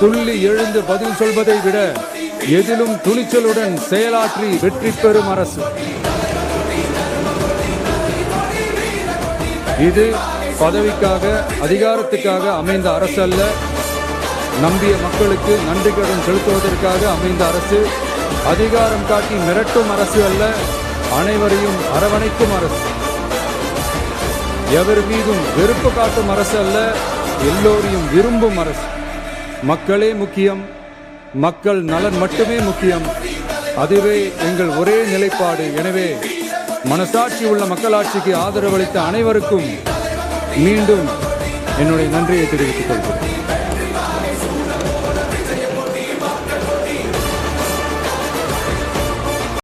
துள்ளி எழுந்து பதில் சொல்வதை விட எதிலும் துணிச்சலுடன் செயலாற்றி வெற்றி பெறும் அரசு. இது பதவிக்காக அதிகாரத்துக்காக அமைந்த அரசு அல்ல. நம்பிய மக்களுக்கு நன்றிக்கடன் செலுத்துவதற்காக அமைந்த அரசு. அதிகாரம் காட்டி மிரட்டும் அரசு அல்ல, அனைவரையும் அரவணைக்கும் அரசு. எவர் மீதும் வெறுப்பு காட்டும் அரசு அல்ல, எல்லோரையும் விரும்பும் அரசு. மக்களே முக்கியம், மக்கள் நலன் மட்டுமே முக்கியம். அதுவே எங்கள் ஒரே நிலைப்பாடு. எனவே மனசாட்சி உள்ள மக்களாட்சிக்கு ஆதரவளித்த அனைவருக்கும் மீண்டும் என்னுடைய நன்றியை தெரிவித்துக் கொள்கிறேன்.